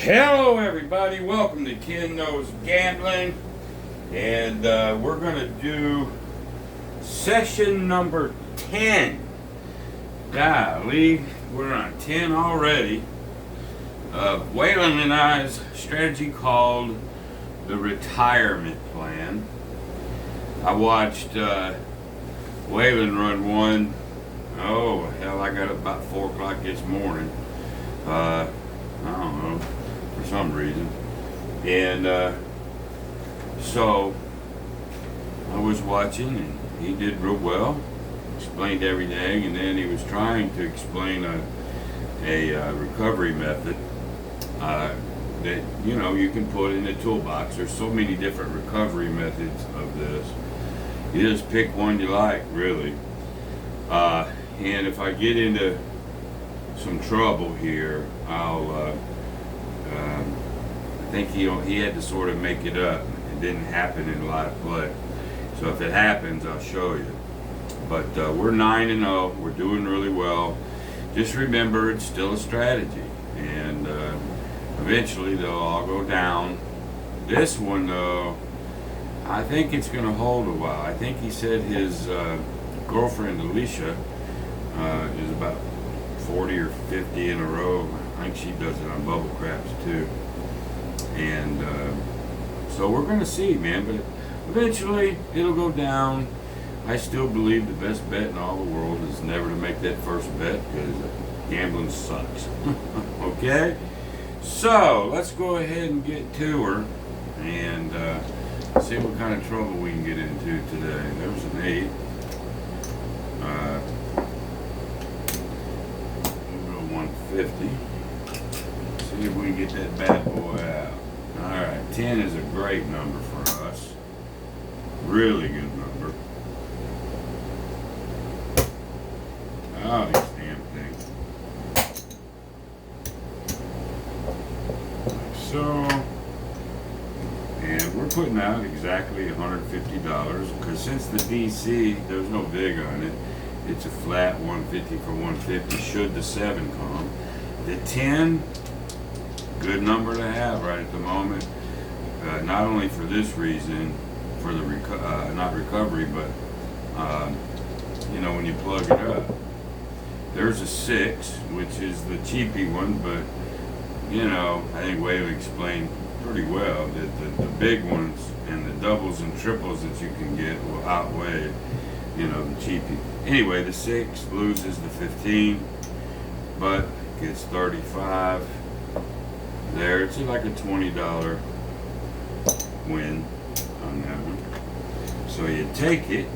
Hello everybody, welcome to Ken Knows Gambling, and we're going to do session number 10. Golly, we're on 10 already. Waylon and I's strategy called the retirement plan. I watched Waylon run one. Oh hell, I got up about 4 o'clock this morning. I don't know, for some reason. And so I was watching, and he did real well. Explained everything, and then he was trying to explain a recovery method that you can put in the toolbox. There's so many different recovery methods of this. You just pick one you like, really. And if I get into some trouble here, I think he had to sort of make it up. It didn't happen in live play. So if it happens, I'll show you. But we're 9-0. We're doing really well. Just remember, it's still a strategy, and eventually they'll all go down. This one, though, I think it's going to hold a while. I think he said his girlfriend Alicia is about 40 or 50 in a row. I think she does it on bubble craps too. And so we're going to see, man. But eventually it'll go down. I still believe the best bet in all the world is never to make that first bet, because gambling sucks. Okay? So let's go ahead and get to her and see what kind of trouble we can get into today. There's an 8. We'll go 150. See if we can get that bad boy out. Alright, 10 is a great number for us. Really good number. Oh, these damn things. Like so. And we're putting out exactly $150, because since the DC, there's no vig on it, it's a flat 150 for 150 should the 7 come. The 10, good number to have right at the moment. Not only for this reason, for the not recovery, but when you plug it up. There's a 6, which is the cheapy one, but I think Waylon explained pretty well that the big ones and the doubles and triples that you can get will outweigh the cheapy. Anyway, the 6 loses the 15, but gets 35 there. It's like a $20 win on that one. So you take it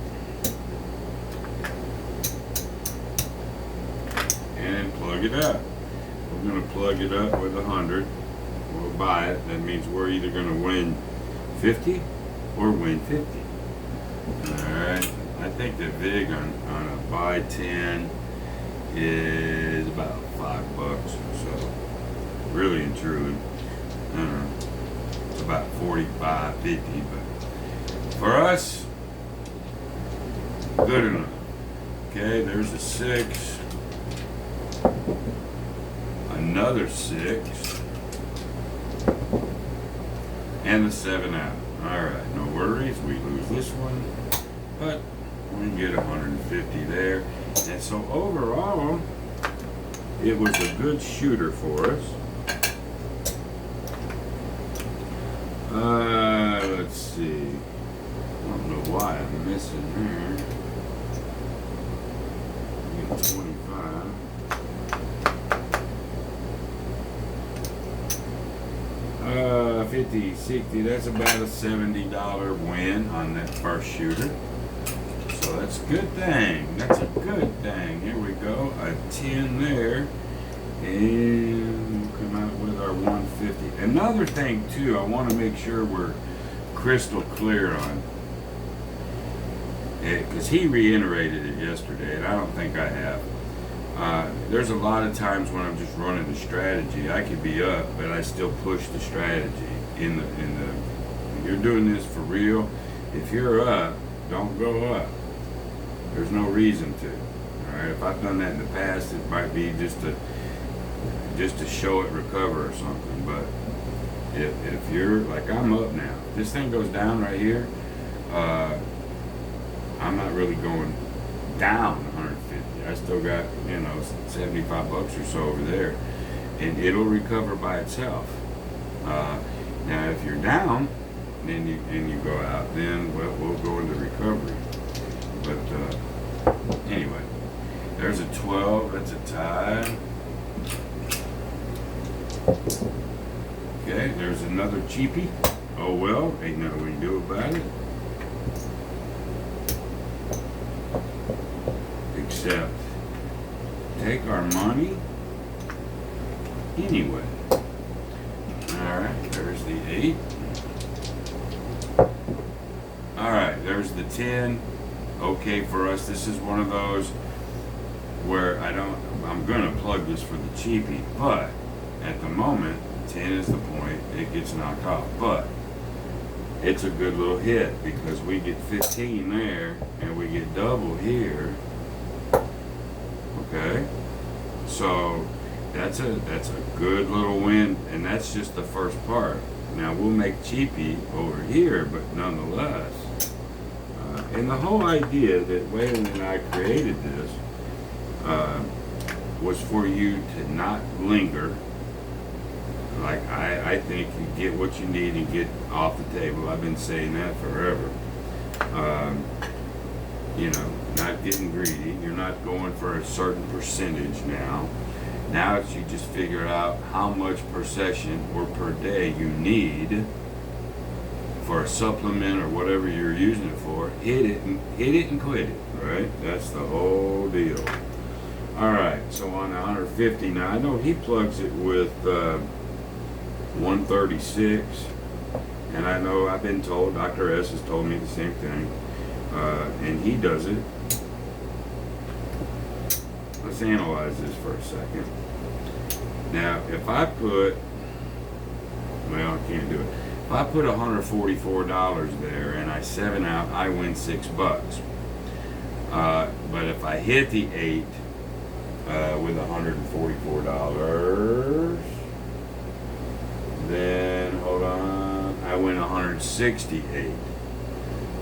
and plug it up. We're going to plug it up with 100. We'll buy it. That means we're either going to win 50 or win 50. Alright. I think the vig on a buy 10 is about $5. So really and truly, I don't know, it's about 45, 50, but for us, good enough. Okay, there's a 6. Another 6, and the 7 out. Alright, no worries, we lose this one, but we can get 150 there. And so overall, it was a good shooter for us. Let's see, I don't know why I'm missing here. Get 25. 50, 60, that's about a $70 win on that first shooter. So that's a good thing. That's a good thing. Here we go. A 10 there. And we'll come out with our 150. Another thing, too, I want to make sure we're crystal clear on. Because he reiterated it yesterday, and I don't think I have. There's a lot of times when I'm just running the strategy, I could be up, but I still push the strategy when you're doing this for real. If you're up, don't go up. There's no reason to. All right, if I've done that in the past, it might be just to show it recover or something. But If you're like I'm up now, this thing goes down right here. I'm not really going down 150. I still got 75 bucks or so over there, and it'll recover by itself. Now, if you're down, then you go out, then we'll go into recovery. But anyway, there's a 12. That's a tie. Okay, there's another cheapie. Oh well, ain't nothing we can do about it. Except take our money anyway. Alright, there's the 8. Alright, there's the 10. Okay for us. This is one of those where I'm gonna plug this for the cheapie, but at the moment 10 is the point, it gets knocked off. But it's a good little hit because we get 15 there and we get double here. Okay, so that's a good little win, and that's just the first part. Now we'll make cheapie over here, but nonetheless, and the whole idea that Waylon and I created this was for you to not linger. Like I think you get what you need and get off the table. I've been saying that forever. Not getting greedy. You're not going for a certain percentage now. Now it's you just figure out how much per session or per day you need for a supplement or whatever you're using it for. Hit it and quit it, right? That's the whole deal. Alright, so on 150, now I know he plugs it with 136, and I know I've been told, Dr. S has told me the same thing, and he does it. Let's analyze this for a second. Now, if I put, well, I can't do it. If I put $144 there and I 7 out, I win $6. But if I hit the 8 with $144, then hold on, I win 168.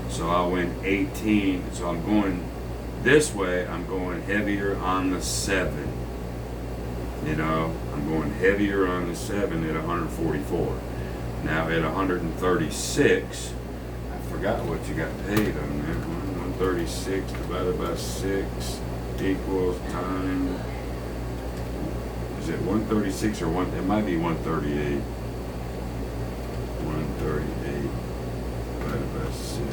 So I'll win 18. So I'm going this way. I'm going heavier on the 7. I'm going heavier on the 7 at 144. Now at 136, I forgot what you got paid on that one. 136 divided by 6 equals time. Is it 136 or one? It might be 138. 138 divided by 6.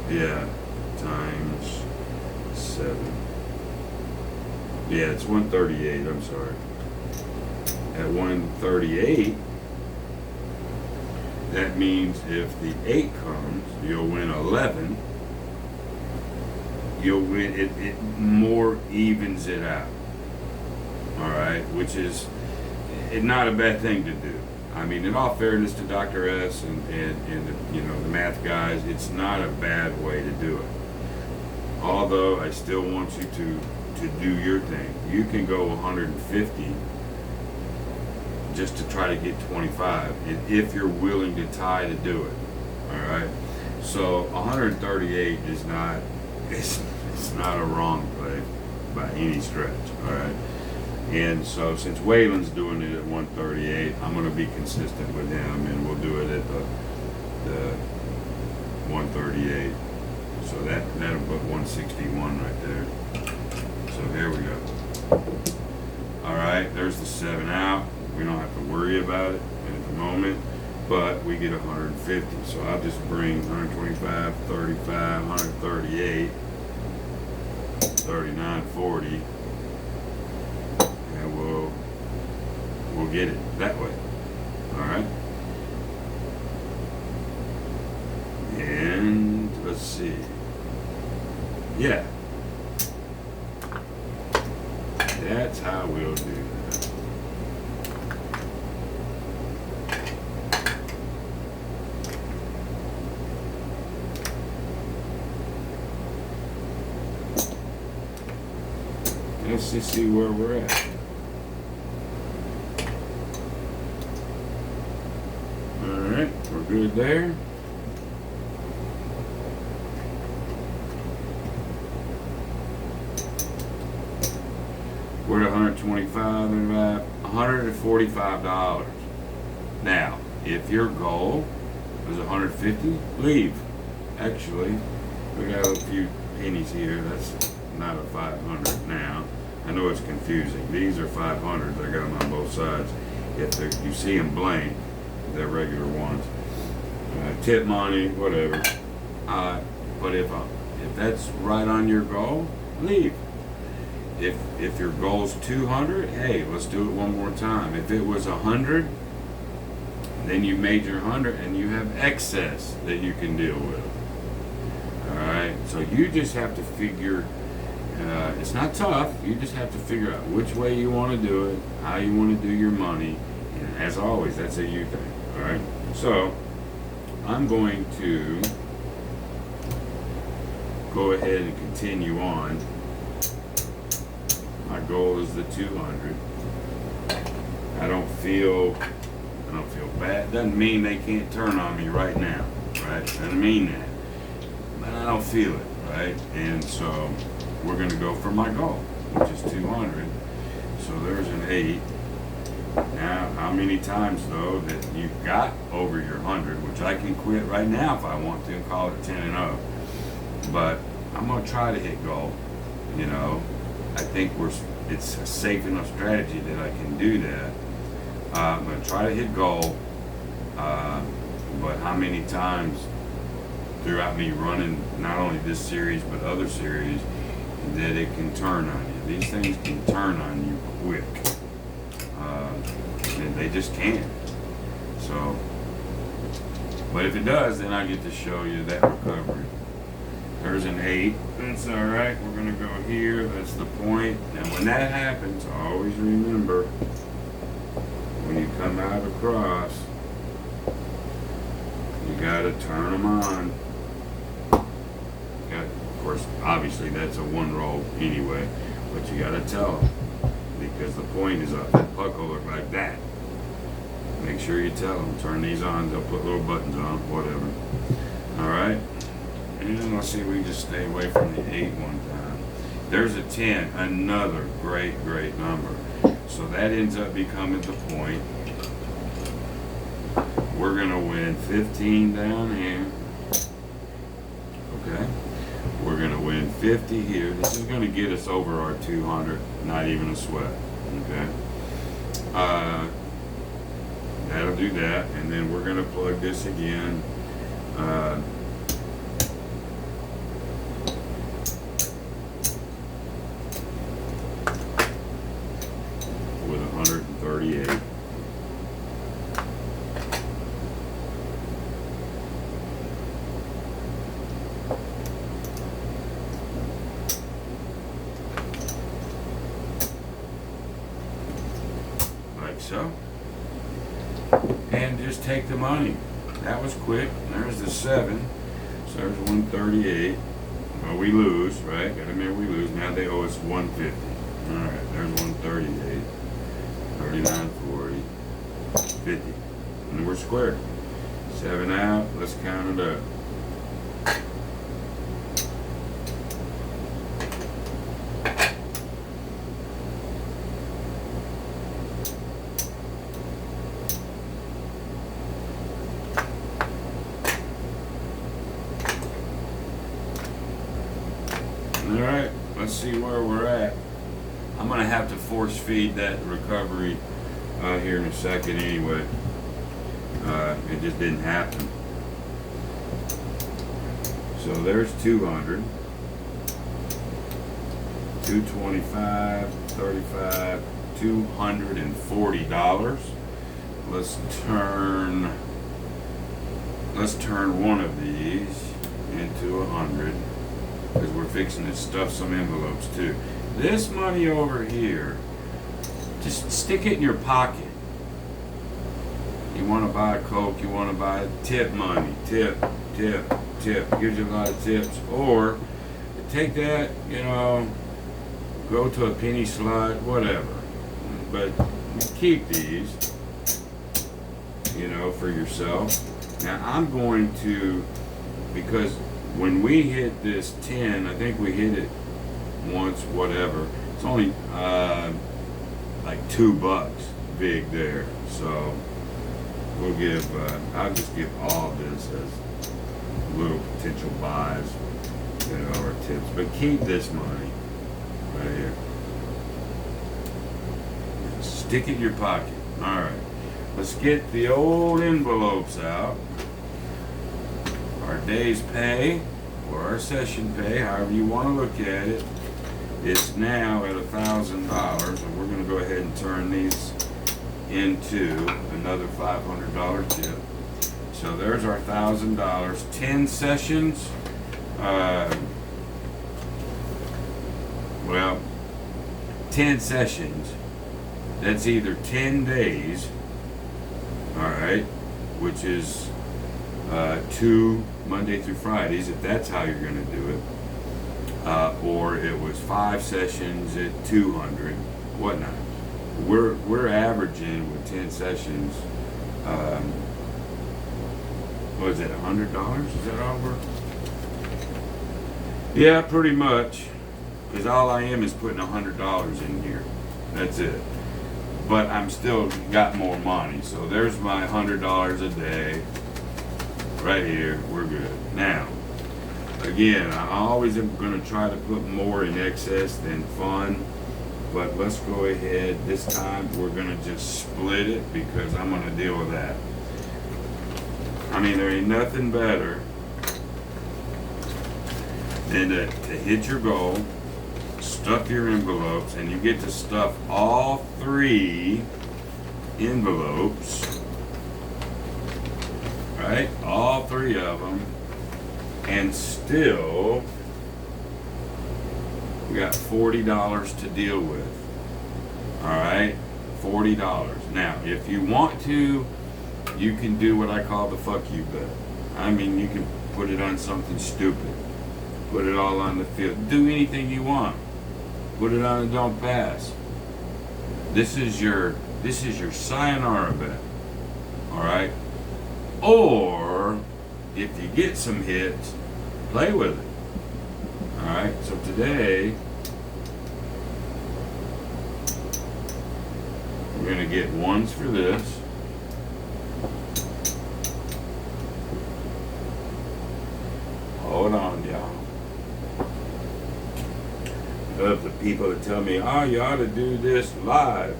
Yeah, times 7. Yeah, it's 138. I'm sorry. At 138. That means if the 8 comes, you'll win 11. You'll win it more evens it out. All right, which is not a bad thing to do. I mean, in all fairness to Dr. S and the math guys, it's not a bad way to do it. Although I still want you to do your thing. You can go 150 just to try to get 25 if you're willing to tie to do it. All right, so 138 is not it's not a wrong play by any stretch. All right, and so since Waylon's doing it at 138, I'm going to be consistent with him, and we'll do it at the 138. So that'll put 161 right there. So here we go. All right, there's the 7 out. We don't have to worry about it at the moment, but we get 150. So I'll just bring 125, 35, 138, 39, 40, and we'll get it that way. All right. And let's see. Yeah. That's how we'll do that. Let's just see where we're at. Alright, we're good there. We're at $125, $145. Now, if your goal is $150, leave. Actually, we got a few pennies here. That's not a 500 now. I know it's confusing. These are 500s. I got them on both sides. If you see them blank, they're regular ones. Tip money, whatever. But if that's right on your goal, leave. If your goal's 200, hey, let's do it one more time. If it was 100, then you made your 100 and you have excess that you can deal with. Alright, so you just have to figure, it's not tough, you just have to figure out which way you want to do it, how you want to do your money, and as always, that's a you thing. Alright, so I'm going to go ahead and continue on. My goal is the 200. I don't feel bad. Doesn't mean they can't turn on me right now, right? Doesn't mean that. But I don't feel it, right? And so we're gonna go for my goal, which is 200. So there's an 8. Now, how many times though that you got over your 100, which I can quit right now if I want to and call it 10 and 0. But I'm gonna try to hit goal, you know. I think it's a safe enough strategy that I can do that. I'm going to try to hit goal, but how many times throughout me running not only this series but other series that it can turn on you. These things can turn on you quick. And they just can. So, but if it does, then I get to show you that recovery. There's an 8. That's alright. We're going to go here. That's the point. And when that happens, always remember, when you come out across, you got to turn them on. Of course, obviously, that's a one roll anyway. But you got to tell them. Because the point is up. That puck will look like that. Make sure you tell them. Turn these on. They'll put little buttons on. Whatever. Alright. And let's see if we can just stay away from the 8 one time. There's a 10, another great number. So that ends up becoming the point. We're going to win 15 down here. Okay. We're going to win 50 here. This is going to get us over our 200, not even a sweat. Okay. That'll do that. And then we're going to plug this again. With 138. Like so. And just take the money. That was quick. There's the 7. So there's 138. Well, we lose, right? Gotta remember we lose. Now they owe us 150. Alright, there's 138. 39, 40, 50. And we're square. 7 out. Let's count it up. Alright, let's see where we're at. I'm going to have to force feed that recovery here in a second anyway. It just didn't happen. So there's 200, 225, 35, $240. Let's turn one of these into 100 because we're fixing to stuff some envelopes too. This money over here, just stick it in your pocket. You want to buy a Coke, you want to buy tip money, tip, gives you a lot of tips. Or take that, you know, go to a penny slot, whatever. But keep these. for yourself. Now I'm going to, because when we hit this 10, I think we hit it once, whatever. It's only like $2 big there. So we'll give, I'll just give all this as little potential buys, or tips. But keep this money right here. Stick it in your pocket. All right. Let's get the old envelopes out. Our day's pay, or our session pay, however you want to look at it, is now at $1,000, and we're going to go ahead and turn these into another $500 tip. So there's our $1,000. 10 sessions. Well, 10 sessions. That's either 10 days, all right, which is 2 Monday through Fridays, if that's how you're going to do it, or it was 5 sessions at 200, whatnot. We're averaging with 10 sessions. What is it, $100? Is that all we're? Yeah, pretty much. Because all I am is putting $100 in here. That's it. But I'm still got more money. So there's my $100 a day. Right here, we're good. Now, again, I always am going to try to put more in excess than fun. But let's go ahead. This time we're going to just split it because I'm going to deal with that. I mean, there ain't nothing better than to hit your goal, stuff your envelopes, and you get to stuff all 3 envelopes, right? All 3 of them, and still we got $40 to deal with. All right, $40. Now, if you want to, you can do what I call the fuck you bet. I mean, you can put it on something stupid. Put it all on the field. Do anything you want. Put it on a don't pass. This is your sayonara bet. All right? Or if you get some hits, play with it. All right? So today we're going to get 1s for this. Hold on, y'all. Of the people that tell me, oh, you ought to do this live.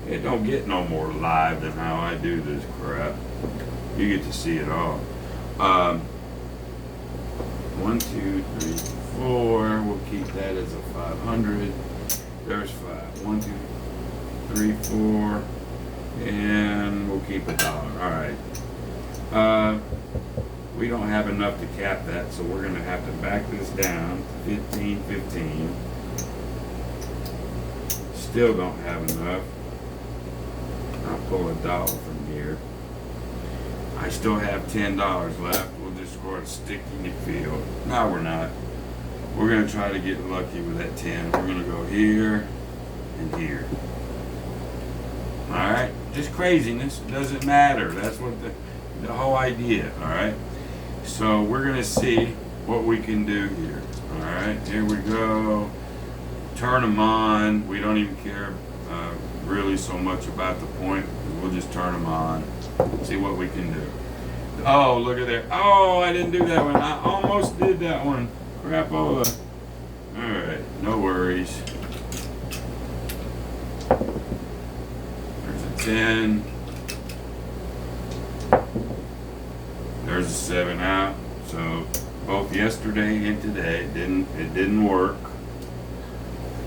It don't get no more live than how I do this crap. You get to see it all. 1, 2, 3, 4. We'll keep that as a 500. There's 5. 1, 2, 3, 4. And we'll keep $1. All right. We don't have enough to cap that, so we're going to have to back this down. 15, 15. Still don't have enough. I'll pull $1 from here. I still have $10 left. We'll just go and stick in the field. No, we're not. We're going to try to get lucky with that 10. We're going to go here and here. All right? Just craziness. It doesn't matter. That's what the whole idea. All right? So we're going to see what we can do here. All right? Here we go. Turn them on. We don't even care really so much about the point. We'll just turn them on. See what we can do. Oh, look at that. Oh, I didn't do that one. I almost did that one. Crapola. All right, no worries. There's a 10. There's a 7 out. So both yesterday and today it didn't work.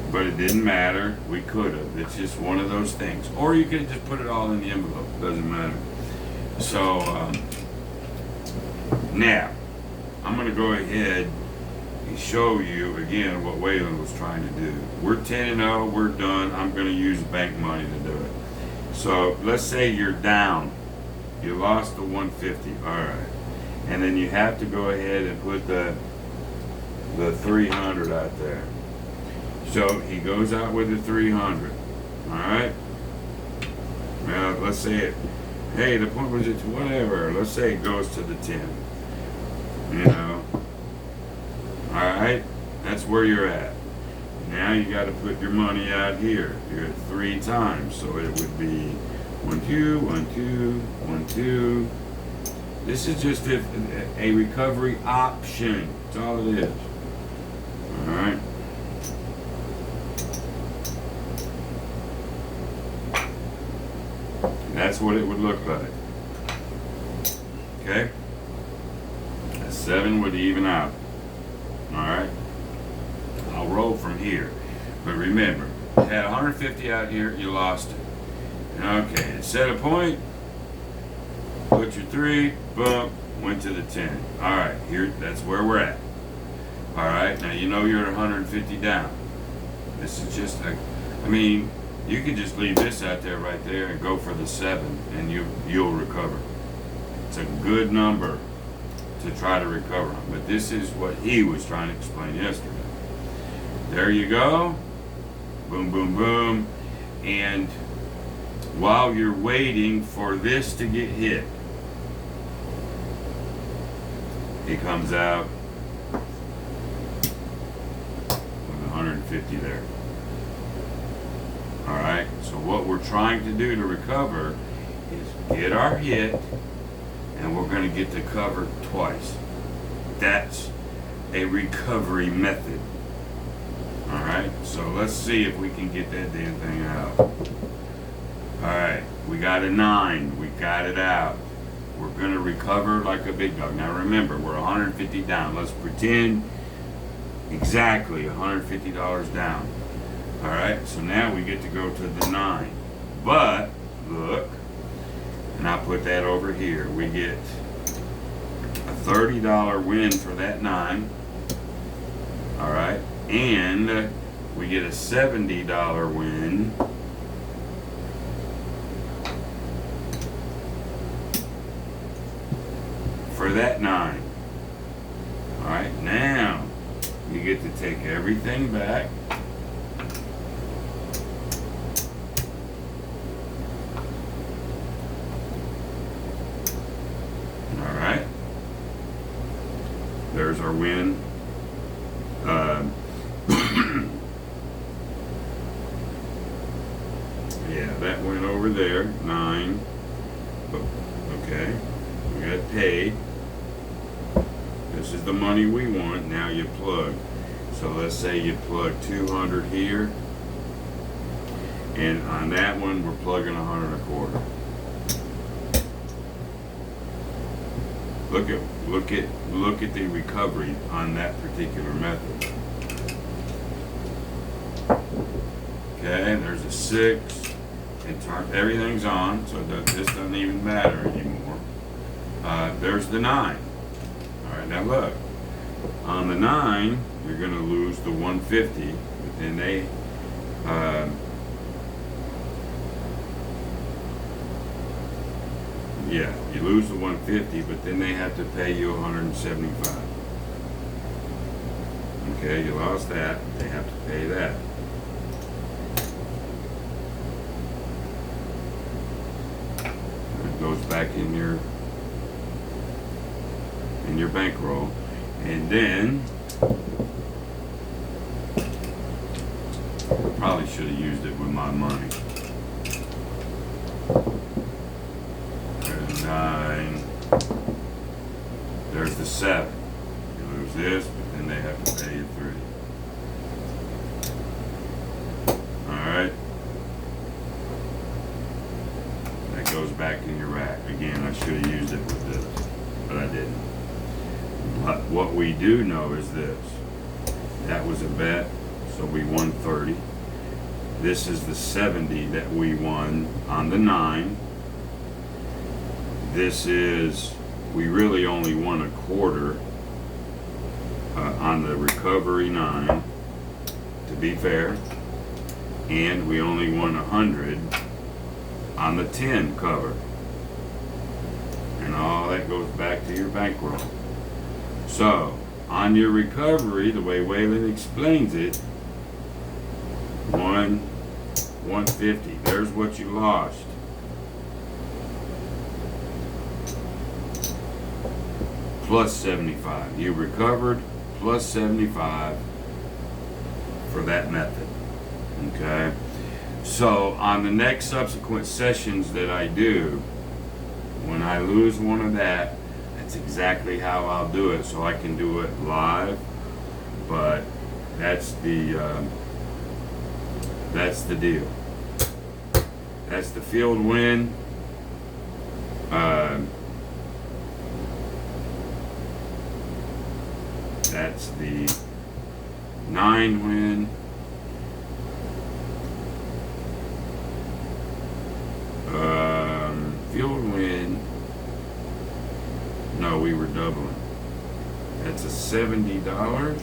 But it didn't matter. We could have. It's just one of those things. Or you could just put it all in the envelope. It doesn't matter. So now I'm going to go ahead and show you again what Waylon was trying to do. We're 10-0. We're done. I'm going to use bank money to do it. So let's say you're down. You lost the 150. All right. And then you have to go ahead and put the 300 out there. So he goes out with the 300. All right. Well, let's say Hey, the point was it's whatever. Let's say it goes to the 10. You know. Alright? That's where you're at. Now you got to put your money out here. You're at 3 times. So it would be 1, 2, 1, 2, 1, 2. This is just a recovery option. That's all it is. Alright? That's what it would look like. Okay? A 7 would even out. Alright? I'll roll from here. But remember, you had 150 out here, you lost it. Okay, set a point, put your 3, boom, went to the 10. Alright, here, that's where we're at. Alright, now you know you're at 150 down. This is just I mean, you can just leave this out there right there and go for the 7 and you'll recover. It's a good number to try to recover on. But this is what he was trying to explain yesterday. There you go. Boom, boom, boom. And while you're waiting for this to get hit, it comes out with 150 there. Alright, so what we're trying to do to recover is get our hit, and we're going to get to cover twice. That's a recovery method. Alright, so let's see if we can get that damn thing out. Alright, we got a 9. We got it out. We're going to recover like a big dog. Now remember, we're 150 down. Let's pretend exactly $150 down. Alright, so now we get to go to the 9. But, look, and I'll put that over here. We get a $30 win for that 9. Alright, and we get a $70 win for that 9. Alright, now you get to take everything back. Alright. There's our win. Yeah, that went over there. 9. Okay. We got paid. This is the money we want. Now you plug. So let's say you plug 200 here. And on that one, we're plugging 100 a quarter. Look at the recovery on that particular method. Okay, there's a 6. Everything's on, so this doesn't even matter anymore. There's the 9. All right, now look. On the 9, you're going to lose the 150, but then they yeah, you lose the 150, but then they have to pay you 175. Okay, you lost that. They have to pay that. It goes back in your bankroll, and then probably should have used it with my money. 9. There's the 7. You lose this, but then they have to pay you 3. Alright. That goes back in your rack. Again, I should have used it with this, but I didn't. But what we do know is this. That was a bet, so we won 30. This is the 70 that we won on the 9. This is, we really only won a quarter on the recovery 9, to be fair, and we only won 100 on the 10 cover, and all that goes back to your bankroll. So on your recovery, the way Waylon explains it, 150, there's what you lost. plus 75. You recovered plus 75 for that method. Okay? So on the next subsequent sessions that I do, when I lose one of that, that's exactly how I'll do it. So I can do it live, but that's the deal. That's the field win. That's the 9 win. Field win. No, we were doubling. That's a $70.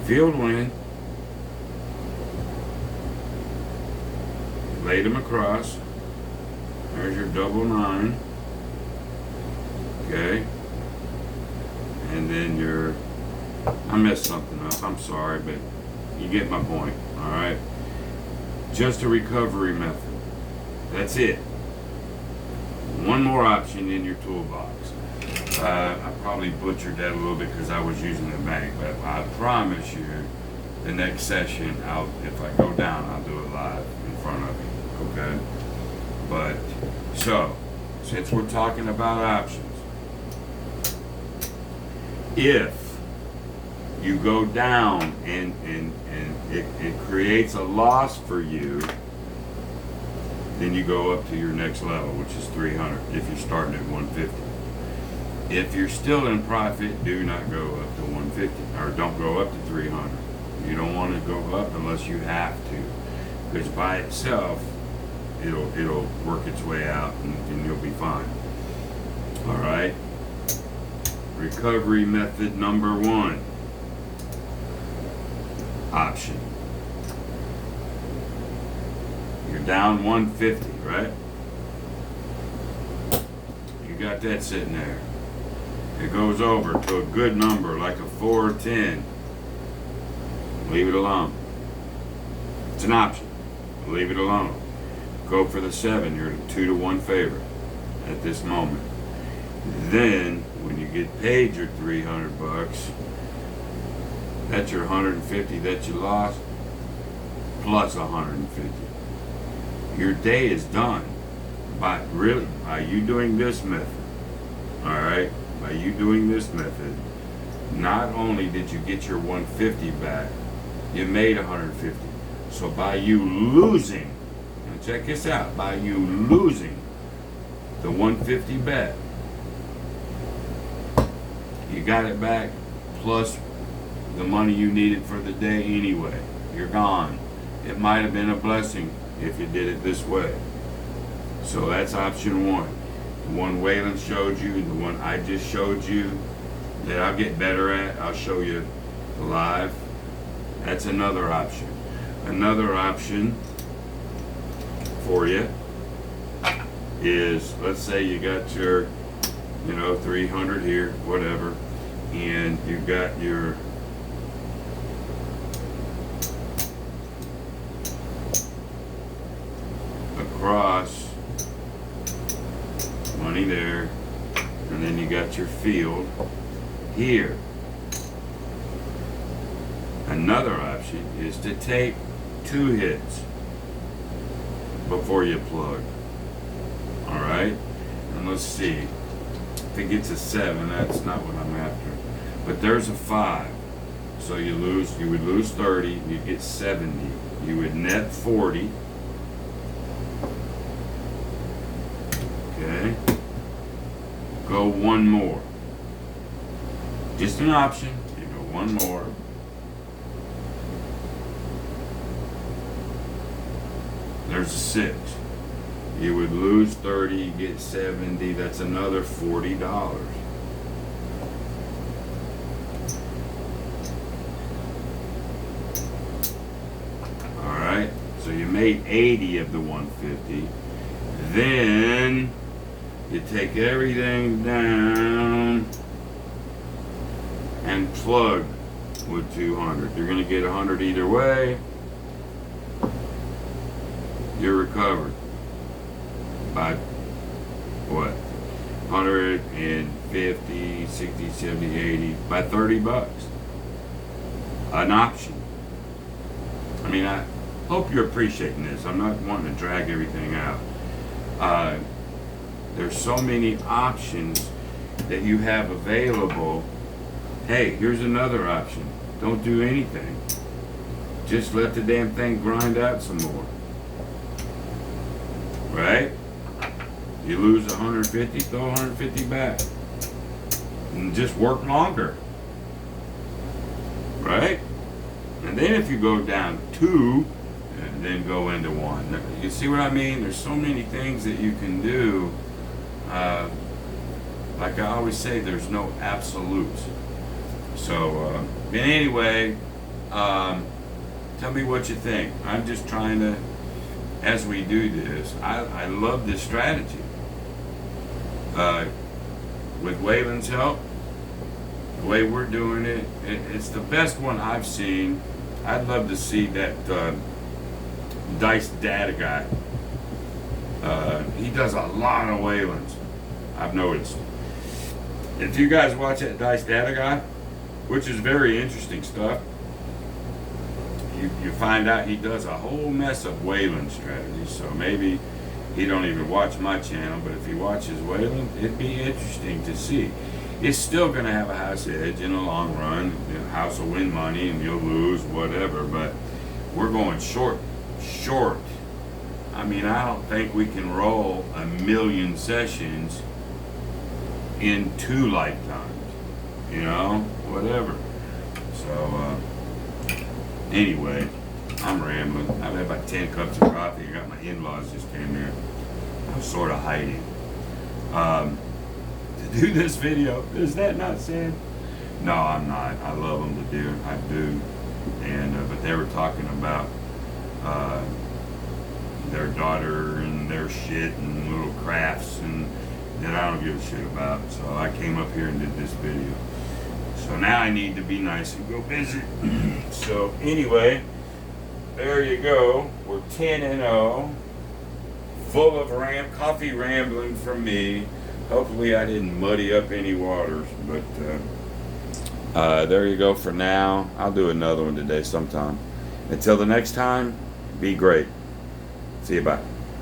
Field win. Laid them across. There's your double 9. Okay. And then your, I messed something up. I'm sorry, but you get my point. All right. Just a recovery method. That's it. One more option in your toolbox. I probably butchered that a little bit because I was using the bank, but I promise you, the next session, if I go down, I'll do it live in front of you. Okay. But so, since we're talking about options, if you go down and it creates a loss for you, then you go up to your next level, which is 300 if you're starting at 150. If you're still in profit, do not go up to 150, or don't go up to 300. You don't want to go up unless you have to, because by itself it'll work its way out and you'll be fine. All right. Recovery method number 1. Option. You're down 150, right? You got that sitting there. It goes over to a good number like a 4 or 10. Leave it alone. It's an option. Leave it alone. Go for the 7. You're a 2-to-1 favorite at this moment. Then, when you get paid your $300, that's your 150 that you lost, plus 150. Your day is done by you doing this method. All right, by you doing this method, not only did you get your 150 back, you made 150. So by you losing, and check this out, by you losing the 150 bet, you got it back plus the money you needed for the day anyway. You're gone. It might have been a blessing if you did it this way. So that's option 1. The one Waylon showed you, the one I just showed you that I'll get better at, I'll show you live. That's another option. Another option for you is, let's say you got your 300 here, whatever, and you got your across money there, and then you got your field here. Another option is to take 2 hits before you plug. All right, and let's see. If it gets a 7, that's not what I'm after. But there's a 5. So you would lose 30, you'd get 70. You would net 40. Okay. Go one more. Just an option. You go one more. There's a 6. You would lose 30, you get 70, that's another $40. Alright, so you made 80 of the 150. Then you take everything down and plug with 200. You're going to get 100 either way. You're recovered by what, 150, 60, 70, 80, by 30 bucks. An option. I mean, I hope you're appreciating this. I'm not wanting to drag everything out. There's so many options that you have available. Hey, here's another option. Don't do anything. Just let the damn thing grind out some more. Right? You lose 150, throw 150 back. And just work longer. Right? And then if you go down 2, and then go into 1. You see what I mean? There's so many things that you can do. Like I always say, there's no absolutes. So, but anyway, tell me what you think. I'm just trying to, as we do this, I love this strategy. With Waylon's help, the way we're doing it, it's the best one I've seen. I'd love to see that Dice Data guy. He does a lot of Waylons, I've noticed. If you guys watch that Dice Data guy, which is very interesting stuff, you find out he does a whole mess of Waylon strategies. So maybe he don't even watch my channel, but if he watches Waylon, it'd be interesting to see. It's still going to have a house edge in the long run. The house will win money and you'll lose, whatever, but we're going short. I mean, I don't think we can roll 1,000,000 sessions in 2 lifetimes, you know, whatever. So, anyway, I'm rambling. I've had about 10 cups of coffee. I got my in-laws just came here. I'm sort of hiding. To do this video, is that not sad? No, I'm not. I love them to do. I do. And, but they were talking about, their daughter and their shit and little crafts and that I don't give a shit about. So I came up here and did this video. So now I need to be nice and go visit. So anyway, there you go. We're 10-0. Full of coffee rambling from me. Hopefully I didn't muddy up any waters. But there you go for now. I'll do another one today sometime. Until the next time, be great. See you, bye.